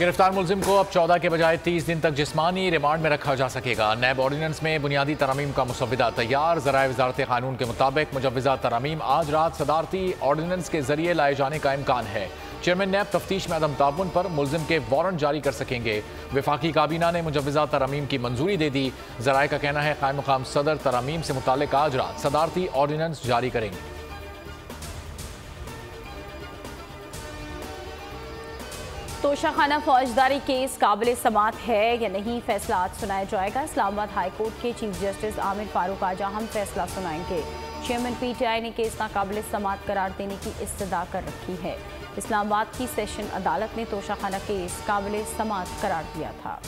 गिरफ्तार मुलजिम को अब 14 के बजाय 30 दिन तक जिस्मानी रिमांड में रखा जा सकेगा। नैब ऑर्डिनेंस में बुनियादी तरामीम का मुसव्वदा तैयार। ज़राए वज़ारत कानून के मुताबिक मुजव्वज़ा तरामीम आज रात सदारती ऑर्डिनेंस के जरिए लाए जाने का इम्कान है। चेयरमैन नैब तफ्तीश में अदम ताउन पर मुलजिम के वारंट जारी कर सकेंगे। वफाकी काबीना ने मुजव्वज़ा तरामीम की मंजूरी दे दी। ज़राए का कहना है कायम मकाम सदर तरामीम से मुताल्लिक आज रात सदारती ऑर्डिनेंस जारी करेंगे। तोशाखाना फौजदारी केस काबिल समात है या नहीं, फैसला आज सुनाया जाएगा। इस्लामाबाद हाई कोर्ट के चीफ जस्टिस आमिर फारूक आज अहम फैसला सुनाएंगे। चेयरमैन पीटीआई ने केस नाकाबिल समात करार देने की इस्तदा कर रखी है। इस्लामाबाद की सेशन अदालत ने तोशाखाना केस काबिल समात करार दिया था।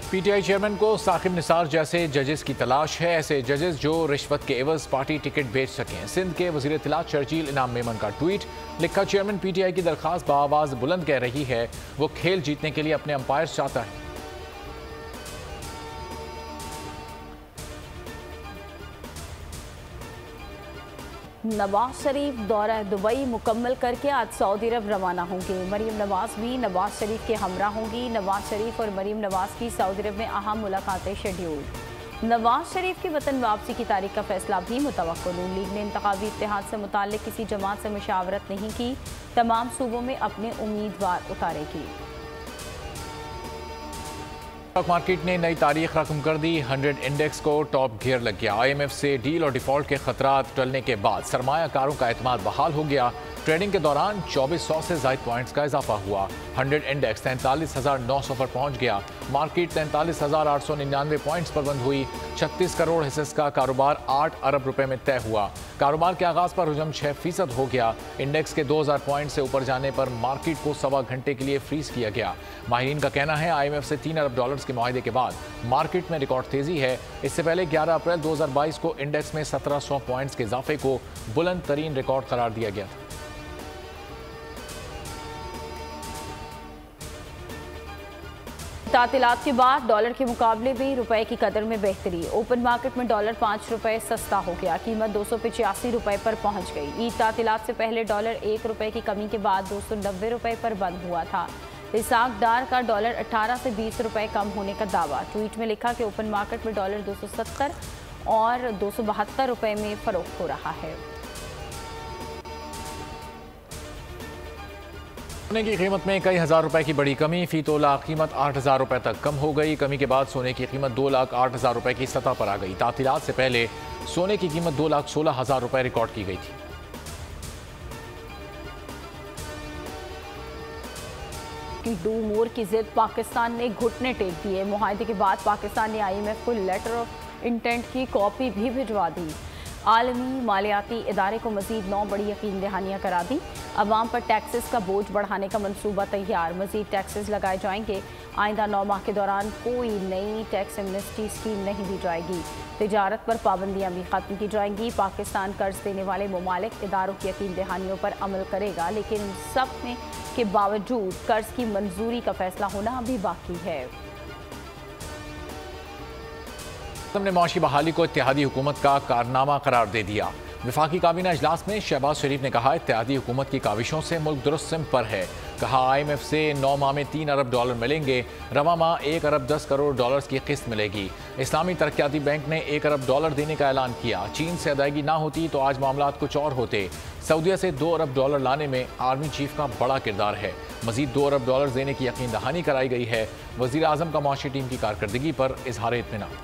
पीटीआई चेयरमैन को साकिब निसार जैसे जजेस की तलाश है। ऐसे जजेस जो रिश्वत के एवज पार्टी टिकट बेच सकें। सिंध के वजीर इत्तलात शर्जील इनाम मेमन का ट्वीट लिखा, चेयरमैन पीटीआई की दरखास्त बाआवाज बुलंद कह रही है वो खेल जीतने के लिए अपने अंपायर चाहता है। नवाज शरीफ दौरा दुबई मुकम्मल करके आज सऊदी अरब रवाना होंगे। मरीम नवाज भी नवाज शरीफ के हमरा होंगी। नवाज शरीफ और मरीम नवाज की सऊदी अरब में अहम मुलाकातें शेड्यूल। नवाज शरीफ की वतन वापसी की तारीख का फैसला भी मुतवक्को। नून लीग ने इंतखाबी इत्तेहाद से मुताल्लिक किसी जमात से मुशावरत नहीं की, तमाम सूबों में अपने उम्मीदवार उतारेगी। स्टॉक मार्केट ने नई तारीख रकम कर दी। 100 इंडेक्स को टॉप गियर लग गया। IMF से डील और डिफॉल्ट के खतरात टलने के बाद सरमायाकारों का एतमाद बहाल हो गया। ट्रेडिंग के दौरान 2400 से ज़ायद पॉइंट्स का इजाफा हुआ। 100 इंडेक्स 43,900 पर पहुंच गया। मार्केट 43,899 पॉइंट्स पर बंद हुई। 36 करोड़ हिस्सेस का कारोबार 8 अरब रुपए में तय हुआ। कारोबार के आगाज पर हुजम 6% हो गया। इंडेक्स के 2000 पॉइंट से ऊपर जाने पर मार्केट को सवा घंटे के लिए फ्रीज किया गया। माहिरीन का कहना है IMF से 3 अरब डॉलर्स के मुआहदे के बाद मार्केट में रिकॉर्ड तेजी है। इससे पहले 11 अप्रैल 2022 को इंडेक्स में 1700 पॉइंट्स के इजाफे को बुलंद तरीन रिकॉर्ड करार दिया गया था। तातीलात के बाद डॉलर के मुकाबले में रुपए की कदर में बेहतरी। ओपन मार्केट में डॉलर 5 रुपए सस्ता हो गया। कीमत 285 रुपए पर पहुंच गई। ईद तातीलात से पहले डॉलर 1 रुपए की कमी के बाद 290 रुपए पर बंद हुआ था। इसाक डार का डॉलर 18 से 20 रुपए कम होने का दावा। ट्वीट में लिखा कि ओपन मार्केट में डॉलर 270 और 272 रुपए में फरोख्त हो रहा है। सोने की कीमत में कई हज़ार रुपए की बड़ी कमी। फी तोला कीमत 8,000 रुपए तक कम हो गई। कमी के बाद सोने की कीमत 2,08,000 रुपए की सतह पर आ गई। तातीलात से पहले सोने की कीमत 2,16,000 रुपए रिकॉर्ड की गई थी। डू मोर की जिद पाकिस्तान ने घुटने टेक दिए। मुआहदे के बाद पाकिस्तान ने IMF को लेटर ऑफ इंटेंट की कॉपी भी भिजवा दी। आलमी मालियाती इदारे को मजीद 9 बड़ी यकीन दहानियाँ करा दी। अवाम पर टैक्सेस का बोझ बढ़ाने का मंसूबा तैयार। मजीद टैक्सेस लगाए जाएंगे। आइंदा 9 माह के दौरान कोई नई टैक्स एमनेस्टी स्कीम नहीं दी जाएगी। तिजारत पर पाबंदियाँ भी खत्म की जाएंगी। पाकिस्तान कर्ज देने वाले ममालिक इदारों की यकीन दहानियों पर अमल करेगा, लेकिन सब में के बावजूद कर्ज की मंजूरी का फैसला होना अभी बाकी है। ने माशी बहाली को इत्तेहादी हुकूमत का कारनामा करार दे दिया। वफाकी काबीना इजलास में शहबाज शरीफ ने कहा, इत्तेहादी हुकूमत की काविशों से मुल्क दुरुस्त सिम पर है। कहा, IMF से 9 माह में 3 अरब डॉलर मिलेंगे। रवा माह 1 अरब 10 करोड़ डॉलर्स की किस्त मिलेगी। इस्लामी तरक्याती बैंक ने 1 अरब डॉलर देने का ऐलान किया। चीन से अदायगी ना होती तो आज मामलात कुछ और होते। सऊदीया से 2 अरब डॉलर लाने में आर्मी चीफ का बड़ा किरदार है। मजीद 2 अरब डॉलर देने की यकीन दहानी कराई गई है। वजीर आजम का मुआशी टीम की कारकर्दगी पर इजहार इत्मीनान।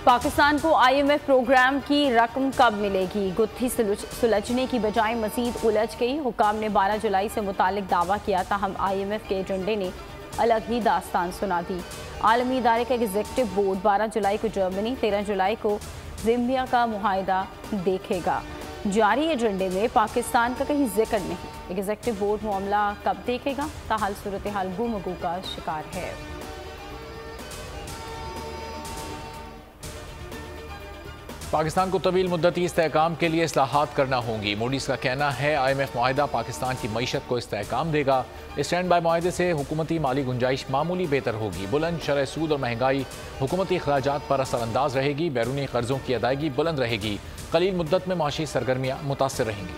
पाकिस्तान को IMF प्रोग्राम की रकम कब मिलेगी? गुत्थी सुलझने की बजाय मजीद उलझ गई। हुकाम ने 12 जुलाई से मुतालिक दावा किया, ताहम IMF के एजेंडे ने अलग ही दास्तान सुना दी। आलमी इदारे का एग्जीक्यूटिव बोर्ड 12 जुलाई को जर्मनी, 13 जुलाई को ज़िम्बिया का मुआहिदा देखेगा। जारी एजेंडे में पाकिस्तान का कहीं जिक्र नहीं। एग्जीक्यूटिव बोर्ड मामला कब देखेगा? ताहाल सूरत हाल गुमगू का शिकार है। पाकिस्तान को तवील मुद्दती इस्तेहकाम के लिए इस्लाहात करना होंगी। मूडीज़ का कहना है IMF मुआहिदा पाकिस्तान की मईशत को इस्तेहकाम देगा। स्टैंड बाय मुआहिदे से हुकूमती माली गुंजाइश मामूली बेहतर होगी। बुलंद शरह सूद और महंगाई हुकूमती अखराजात पर असरअंदाज रहेगी। बैरूनी कर्जों की अदायगी बुलंद रहेगी। कलील मुद्दत में माशी सरगर्मियाँ मुतासर रहेंगी।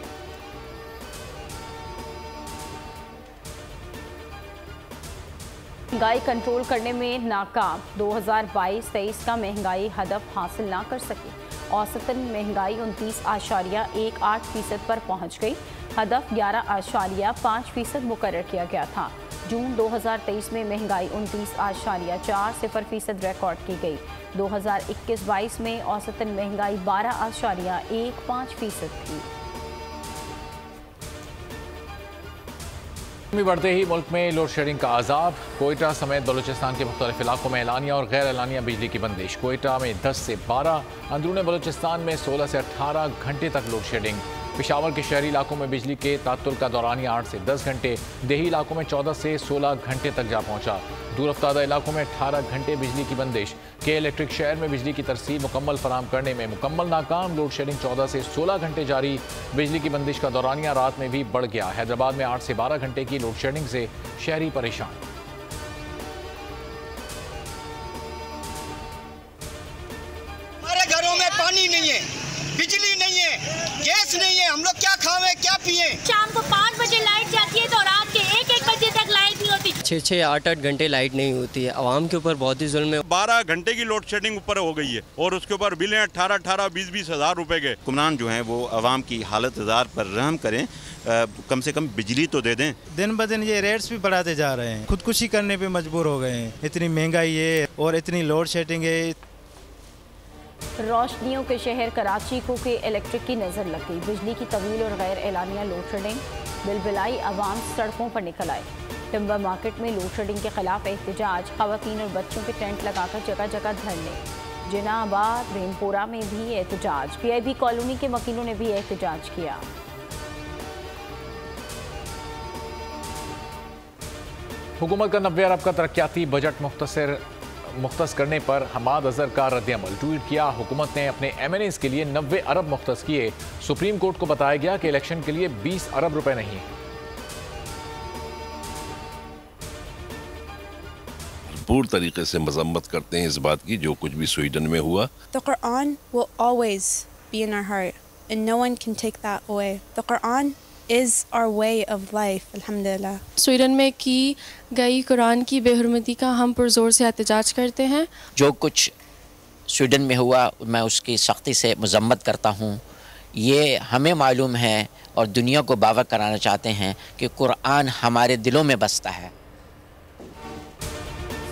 महंगाई कंट्रोल करने में नाकाम। 2022-23 का महंगाई हदफ हासिल ना कर सकी। औसतन महंगाई 29.18% पर पहुंच गई। हदफ 11.5% मुकर्रर किया गया था। जून 2023 में महंगाई 29.40% रिकॉर्ड की गई। 2021-22 में औसतन महंगाई 12.15% थी। बढ़ते ही मुल्क में लोड शेडिंग का अजाब। कोयटा समेत बलूचिस्तान के मुख्तलिफ इलाकों में एलानिया और गैर एलानिया बिजली की बंदिश। कोयटा में 10 से 12, अंदरून बलूचिस्तान में 16 से 18 घंटे तक लोड शेडिंग। पेशावर के शहरी इलाकों में बिजली के तात्तुल का दौरानिया 8 से 10 घंटे, देही इलाकों में 14 से 16 घंटे तक जा पहुंचा। दूर अफ्तादा इलाकों में 18 घंटे बिजली की बंदिश। के इलेक्ट्रिक शहर में बिजली की तरसील मुकम्मल फराम करने में मुकम्मल नाकाम। लोड शेडिंग 14 से 16 घंटे जारी। बिजली की बंदिश का दौरानिया रात में भी बढ़ गया। हैदराबाद में 8 से 12 घंटे की लोड शेडिंग से शहरी परेशान। हमारे घरों में पानी नहीं है, बिजली नहीं है, गैस नहीं है, हम लोग क्या खावे क्या पिए। शाम को 5 बजे लाइट जाती है तो रात के 1-1 बजे तक लाइट नहीं होती। 6-6, 8-8 घंटे लाइट नहीं होती है। आवाम के ऊपर बहुत ही जुल्म है। 12 घंटे की लोड शेडिंग ऊपर हो गई है और उसके ऊपर बिलें 18-18, 20-20 हज़ार रुपए के। हुक्मरान जो हैं वो आवाम की हालत हजार पर रहम करें, कम से कम बिजली तो दे दें। दिन ब दिन ये रेट्स भी बढ़ाते जा रहे हैं, खुदकुशी करने पे मजबूर हो गए हैं। इतनी महंगाई है और इतनी लोड शेडिंग है। रोशनियों के शहर कराची को के इलेक्ट्रिक की नज़र लग गई। बिजली की तवील और गैर एलानिया लोड शेडिंग। बिलबिलाई अवाम सड़कों पर निकल आए। टिम्बर मार्केट में लोड शेडिंग के खिलाफ एहतजाज। खवातीन और बच्चों के टेंट लगाकर जगह जगह धरने। जिनाबाद रेनपोरा में भी एहतजाज। PIB कॉलोनी के वकीलों ने भी एहतजाज किया। हुकूमत का 90 अरब का तरक्याती बजट मुख्तस करने पर हमाद अजहर का रद्द-ए-अमल। ट्वीट किया, हुकूमत ने अपने MNAs के लिए 90 अरब मुख्तस किए। सुप्रीम कोर्ट को बताया गया कि इलेक्शन के लिए 20 अरब रुपए नहीं है। भरपूर तरीके से मजम्मत करते हैं इस बात की जो कुछ भी स्वीडन में हुआ। The Quran will always be in our heart and no one can take that away. The Quran is our way of life, alhamdulillah. Sweden में की गई कुरान की बेहुरमती का हम पुरजोर से एहतजाज करते हैं। जो कुछ स्वीडन में हुआ मैं उसकी सख्ती से मजम्मत करता हूँ। ये हमें मालूम है और दुनिया को बावर कराना चाहते हैं कि कुरान हमारे दिलों में बसता है।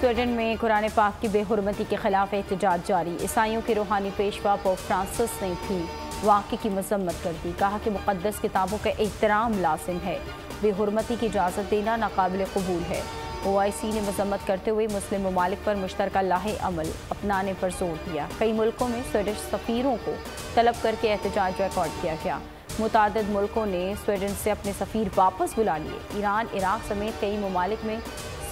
स्वीडन में कुरान पाक की बेहुरमती के खिलाफ एहतजाज जारी। ईसाइयों के रूहानी पेशवा पोप फ्रांसिस ने भी वाक़े की मजम्मत कर दी। कहा कि मुक़द्दस किताबों का एहतराम लाजिम है। बेहुरमती की इजाज़त देना नाकाबिल कबूल है। OIC ने मजम्मत करते हुए मुस्लिम ममालिक पर मुश्तरका लाहे अमल अपनाने पर जोर दिया। कई मुल्कों में स्वीडिश सफ़ीरों को तलब करके एहतजाज रिकॉर्ड किया गया। मुतादिद मुल्कों ने स्वीडन से अपने सफ़ीर वापस बुला लिए। ईरान, इराक समेत कई ममालिक में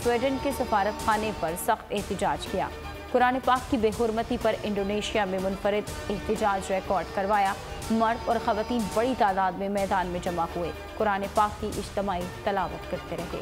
स्वीडन के सफारत खाने पर सख्त एहतजाज किया। कुरान पाक की बेहुरमती पर इंडोनेशिया में मुनफरिद एहतजाज रिकॉर्ड करवाया। मर्द और ख़वातीन बड़ी तादाद में मैदान में जमा हुए। कुरान पाक की इज्तिमाई तलावत करते रहे।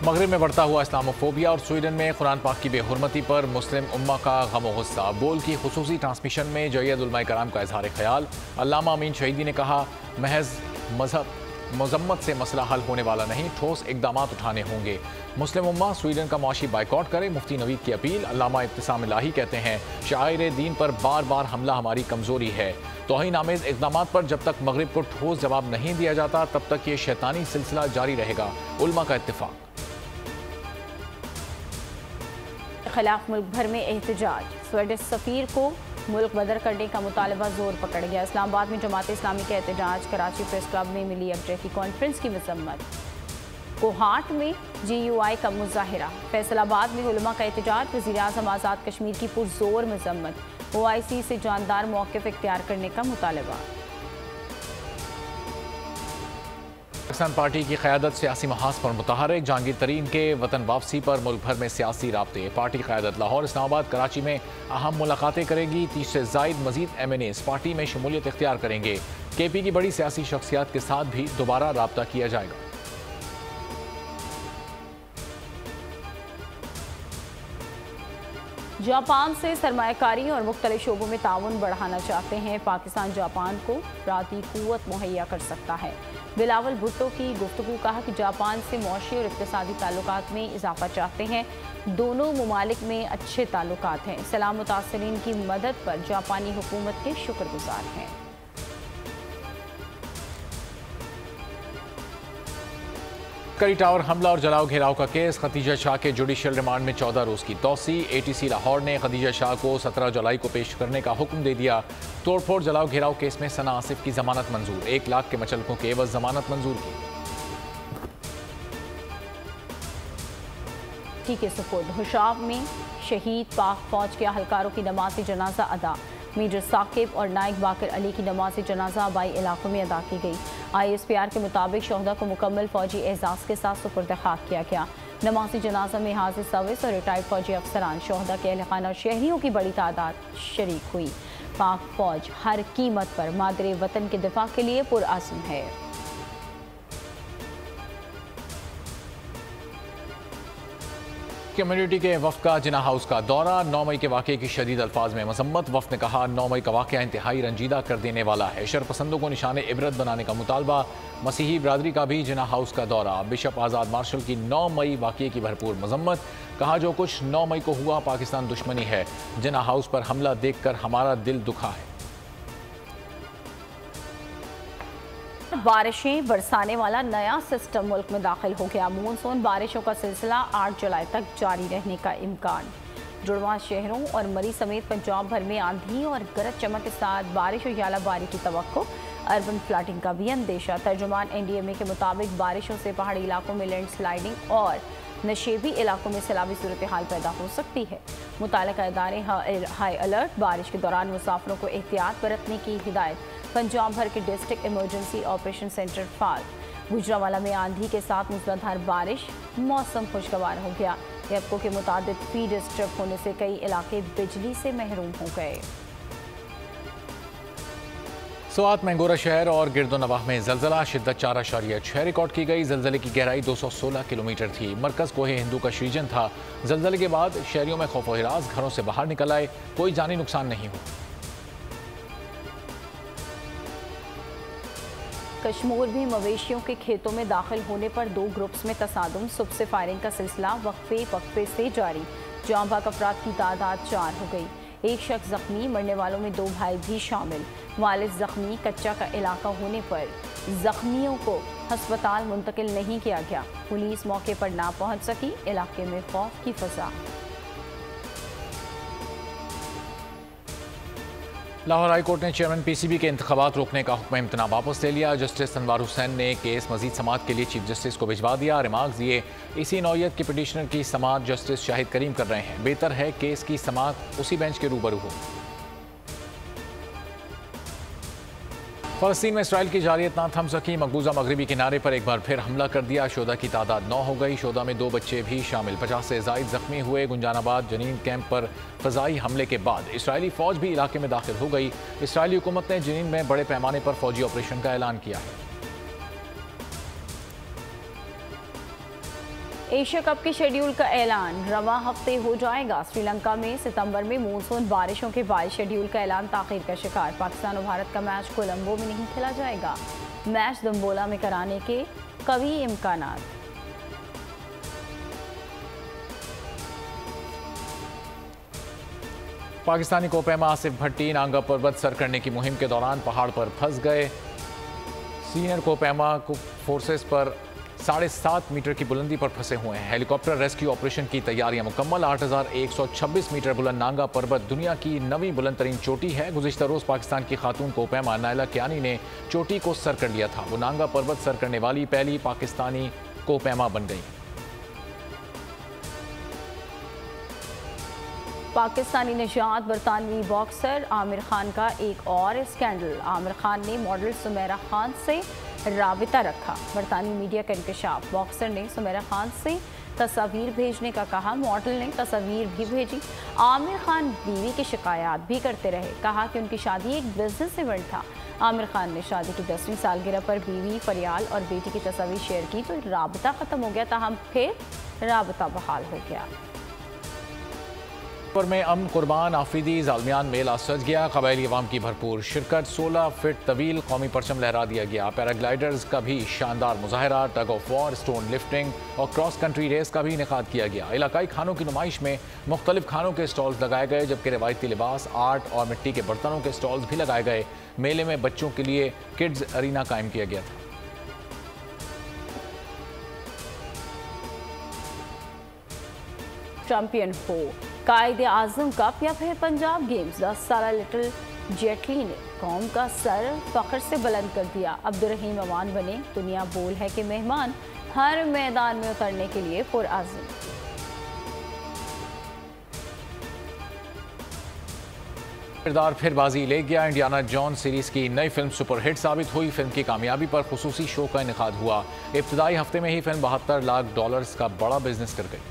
मगरिब में बढ़ता हुआ इस्लामोफोबिया और स्वीडन में कुरान पाक की बेहुरमती पर मुस्लिम उम्मा का गम और गुस्सा। बोल की खुसूसी ट्रांसमिशन में जयद उलमाए कराम का इजहार ख्याल। अल्लामा अमीन शहीदी ने कहा, महज मजहब मजम्मत से मसला हल होने वाला नहीं, ठोस इकदामात उठाने होंगे। मुस्लिम उम्मा स्वीडन का मुआशी बाइकआउट करे, मुफ्ती नवीद की अपील। अल्लामा इब्तिसाम इलाही कहते हैं, शायर दीन पर बार बार हमला हमारी कमजोरी है। तौहीन आमेज इकदामात पर जब तक मगरिब को ठोस जवाब नहीं दिया जाता तब तक ये शैतानी सिलसिला जारी रहेगा। उलमा का इत्तिफाक। खिलाफ मुल्क भर में एहतजाज। स्वीडिश सफ़ीर को मुल्क बदर करने का मुतालबा जोर पकड़ गया। इस्लामाबाद में जमात इस्लामी का एहतजाज। कराची प्रेस क्लब में मिली यकजहती कॉन्फ्रेंस की मजम्मत। कोहाट में GUI का मुजाहिरा। फैसलाबाद में उलमा का एहतजाज। वज़ीर-ए-आज़म आज़ाद कश्मीर की पुरजोर मजम्मत। OIC से जानदार मौक़िफ़ इख्तियार करने का मुतालबा। पाकिस्तान पार्टी की क़यादत सियासी महाज पर मुतहरिक। जहांगीर तरीन के वतन वापसी पर मुल्क भर में सियासी राब्ते। पार्टी क़यादत लाहौर, इस्लामाबाद, कराची में अहम मुलाकातें करेगी। 30 से ज़ायद मजीद MNAs पार्टी में शमूलियत इख्तियार करेंगे। KP की बड़ी सियासी शख्सियात के साथ भी दोबारा राब्ता किया जाएगा। जापान से सरमायाकारी और मुख्तलिफ शोबों में ताउन बढ़ाना चाहते हैं। पाकिस्तान जापान को राती कुव्वत मुहैया कर सकता है। बिलावल भुट्टो की गुफ्तगू। कहा कि जापान से मौशी और इक़्तिसादी ताल्लुकात में इजाफा चाहते हैं। दोनों ममालिक में अच्छे ताल्लुकात हैं। सलाम मुतासरीन की मदद पर जापानी हुकूमत के शुक्रगुजार हैं। करी टावर हमला और जलाओ घेराव का केस। खदीजा शाह के जुडिशियल रिमांड में 14 रोज की तोसी। ATC लाहौर ने खदीजा शाह को 17 जुलाई को पेश करने का हुक्म दे दिया। तोड़फोड़ जलाओ घेराव केस में सना आसिफ की जमानत मंजूर। 1 लाख के मचलकों के एवज जमानत मंजूर की। के सुपुर्द। हुशाब में शहीद पाक फौज के अहलकारों की नमाज़ जनाजा अदा। मेजर साकिब और नाइक बाकर अली की नमाज जनाजा बाई इलाकों में अदा की गई। ISPR के मुताबिक शोहदा को मुकम्मल फौजी एजाज़ के साथ सुपुर्द खाक किया गया। नमाज जनाजा में हाजिर सर्विस और रिटायर्ड फौजी अफसरान, शोहदा के अहलखाना और शहरियों की बड़ी तादाद शरीक हुई। पाक फौज हर कीमत पर मादरे वतन के दिफा के लिए पुरअज़्म है। कम्युनिटी के वफ़द का जिना हाउस का दौरा। 9 मई के वाक़े की शदीद अल्फाज में मजम्मत। वफ़द ने कहा 9 मई का वाक़या इंतहाई रंजीदा कर देने वाला है। शरपसंदों को निशाने इबरत बनाने का मुतालबा। मसीही बरादरी का भी जिना हाउस का दौरा। बिशप आज़ाद मार्शल की 9 मई वाक़े की भरपूर मजम्मत। कहा जो कुछ 9 मई को हुआ पाकिस्तान दुश्मनी है। जिना हाउस पर हमला देख कर हमारा दिल दुखा है। बारिशें बरसाने वाला नया सिस्टम मुल्क में दाखिल हो गया। मानसून बारिशों का सिलसिला 8 जुलाई तक जारी रहने का इम्कान। जुड़वा शहरों और मरी समेत पंजाब भर में आंधी और गरज चमक के साथ बारिश और यालाबारी की तवक्को। अर्बन फ्लडिंग का भी अंदेशा। तर्जुमान NDMA के मुताबिक बारिशों से पहाड़ी इलाकों में लैंडस्लाइडिंग और नशेबी इलाकों में सैलाबी सूरत हाल पैदा हो सकती है। मुताल्लिका इदारे हाई अलर्ट। बारिश के दौरान मुसाफिरों को एहतियात बरतने की हिदायत। पंजाब भर के डिस्ट्रिक्ट इमरजेंसी ऑपरेशन सेंटर फाल। गुजरावाला में आंधी के साथ मूसलाधार बारिश। मौसम खुशगवार हो गया। एपको के मुताबिक फीड स्ट्रिप होने से कई इलाके बिजली से महरूम हो गए। स्वात मैंगोरा शहर और गिरदोनवाह में जलजला। शिद्दत 4.6 रिकॉर्ड की गई। जलजले की गहराई 216 किलोमीटर थी। मरकज कोहे हिंदू का श्रीजन था। जलजले के बाद शहरियों में खौफ व हिरास। घरों से बाहर निकल आए। कोई जानी नुकसान नहीं हुआ। कश्मीर भी मवेशियों के खेतों में दाखिल होने पर 2 ग्रुप्स में तसादुम। सुबह से फायरिंग का सिलसिला वक्फे से जारी। जाँ बाग अफराद की तादाद 4 हो गई। 1 शख्स जख्मी। मरने वालों में 2 भाई भी शामिल। वालिद जख्मी। कच्चा का इलाका होने पर जख्मियों को हस्पताल मुंतकिल नहीं किया गया। पुलिस मौके पर ना पहुंच सकी। इलाके में खौफ की फजा। लाहौर हाई कोर्ट ने चेयरमैन PCB के इंतखाबात रोकने का हुक्म इम्तना वापस ले लिया। जस्टिस अनवार हुसैन ने केस मजीद समाअत के लिए चीफ जस्टिस को भिजवा दिया। रिमार्क्स दिए इसी नौयत के पिटिशनर की समाअत जस्टिस शाहिद करीम कर रहे हैं। बेहतर है केस की समाअत उसी बेंच के रूबरू हो। फ़लस्तीन में इसराइल की जारियत ना थम सकी। मकबूजा मगरबी किनारे पर एक बार फिर हमला कर दिया। शोधा की तादाद 9 हो गई। शोधा में 2 बच्चे भी शामिल। 50 से ज़ायद जख्मी हुए। गुंजानाबाद जनीन कैंप पर फ़ज़ाई हमले के बाद इसराइली फ़ौज भी इलाके में दाखिल हो गई। इसराइली हुकूमत ने जनीन में बड़े पैमाने पर फ़ौजी ऑपरेशन का ऐलान किया है। एशिया कप के शेड्यूल का ऐलान रवा हफ्ते हो जाएगा। श्रीलंका में सितंबर में मानसून बारिशों के बाद शेड्यूल का ऐलान ताख़ीर का शिकार। पाकिस्तान और भारत का मैच कोलंबो में नहीं खेला जाएगा। मैच दम्बोला में कराने के कवी इम्कानात। पाकिस्तानी कोपैमा आसिफ भट्टी नांगा पर्वत सर करने की मुहिम के दौरान पहाड़ पर फंस गए। सीनियर कोपैमा फोर्सेस पर 7.5 मीटर की बुलंदी पर फंसे हुए हैं। हेलीकॉप्टर रेस्क्यू ऑपरेशन की तैयारियां मुकम्मल। 8,126 मीटर बुलंद नांगा पर्वत दुनिया की 9वीं बुलंद तरीन चोटी है। गुज़िश्ता रोज़ पाकिस्तान की खातून कोपैमा नायला कियानी ने चोटी को सर कर लिया था। वो नांगा पर्वत सर करने वाली पहली पाकिस्तानी कोपैमा बन गई। पाकिस्तानी निशात बरतानवी बॉक्सर आमिर खान का एक और स्कैंडल। आमिर खान ने मॉडल सुमेरा खान से राबिता रखा। बरतानी मीडिया का इंकशाफ, बॉक्सर ने सुमेरा खान से तस्वीर भेजने का कहा, मॉडल ने तस्वीर भी भेजी। आमिर खान बीवी की शिकायत भी करते रहे, कहा कि उनकी शादी एक बिजनेस इवेंट था। आमिर खान ने शादी की 10वीं सालगिरह पर बीवी फरियाल और बेटी की तस्वीर शेयर की तो राबिता ख़त्म हो गया, ताहम फिर राबिता बहाल हो गया। में अमन कुर्बान आफरीदी जालमियान मेला सज गया। कबायली अवाम की भरपूर शिरकत, 16 फीट तवील कौमी परचम लहरा दिया गया। पैराग्लाइडर्स का भी शानदार मुजाहरा, tug of war, stone lifting और क्रॉस कंट्री रेस का भी इनेकाद किया गया। इलाकाई खानों की नुमाइश में मुख्तलिफ खानों के स्टॉल्स लगाए गए, जबकि रिवायती लिबास, आर्ट और मिट्टी के बर्तनों के स्टॉल्स भी लगाए गए। मेले में बच्चों के लिए किड्स अरीना कायम किया गया था। चैंपियन हो कायदे आजम कप या फिर पंजाब गेम्स, 10 साल लिटिल जेटली ने कौम का सर फख्र से बुलंद कर दिया। अब्दुर्रहीम अमान बने दुनिया बोल है कि मेहमान, हर मैदान में उतरने के लिए पुरआज़म। किरदार फिर बाजी ले गया। इंडियाना जॉन सीरीज की नई फिल्म सुपरहिट साबित हुई। फिल्म की कामयाबी पर खुसूसी शो का इनेकाद हुआ। इब्तदाई हफ्ते में ही फिल्म $72 लाख का बड़ा बिजनेस कर गई।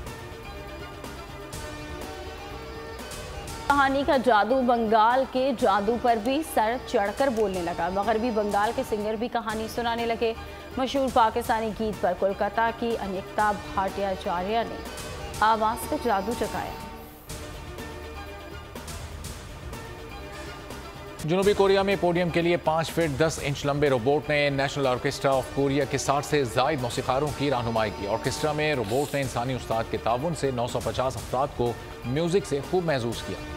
कहानी का जादू बंगाल के जादू पर भी सर चढ़कर बोलने लगा। मगरबी बंगाल के सिंगर भी कहानी सुनाने लगे। मशहूर पाकिस्तानी गीत पर कोलकाता की अनिता भाटियाचार्य ने आवाज का जादू चकाया। जनूबी कोरिया में पोडियम के लिए 5 फीट 10 इंच लंबे रोबोट ने नेशनल ऑर्केस्ट्रा ऑफ कोरिया के 60 से जायद मौसीकारों की रहनुमाई की। ऑर्केस्ट्रा में रोबोट ने इंसानी उस्ताद के ताउन से 950 अफराद को म्यूजिक से खूब महसूस किया।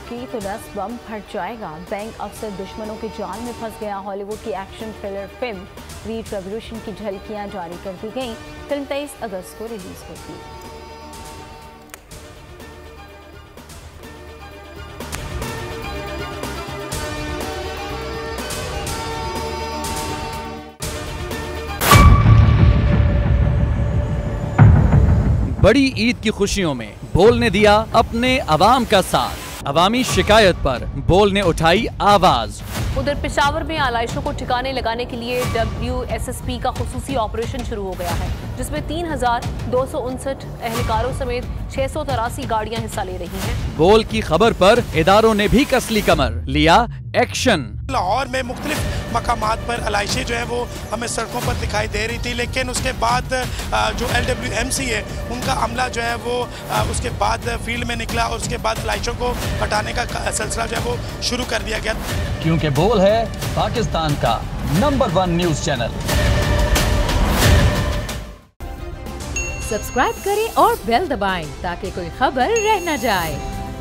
की तो नस बम फट जाएगा। बैंक अफसर दुश्मनों के जाल में फंस गया। हॉलीवुड की action thriller film read revolution की झलकियां जारी कर दी गई। फिल्म 23 अगस्त को रिलीज होगी। बड़ी ईद की खुशियों में बोल ने दिया अपने अवाम का साथ। अवामी शिकायत पर बोल ने उठाई आवाज। उधर पेशावर में आलाइशों को ठिकाने लगाने के लिए WSSP का खुसूसी ऑपरेशन शुरू हो गया है, जिसमें 3259 एहलकारों समेत 683 गाड़ियां हिस्सा ले रही हैं। बोल की खबर पर इदारों ने भी कसली कमर, लिया एक्शन। लाहौर में मुख्तलिफ मकामात पर आलाइशें जो है वो हमें सड़कों पर दिखाई दे रही थी, लेकिन उसके बाद जो LWMC है उनका अमला जो है वो उसके बाद फील्ड में निकला और उसके बाद आलाइशों को हटाने का सिलसिला जो है वो शुरू कर दिया गया। क्योंकि बोल है पाकिस्तान का नंबर 1 न्यूज चैनल। सब्सक्राइब करें और बेल दबाएं ताकि कोई खबर रह न जाए।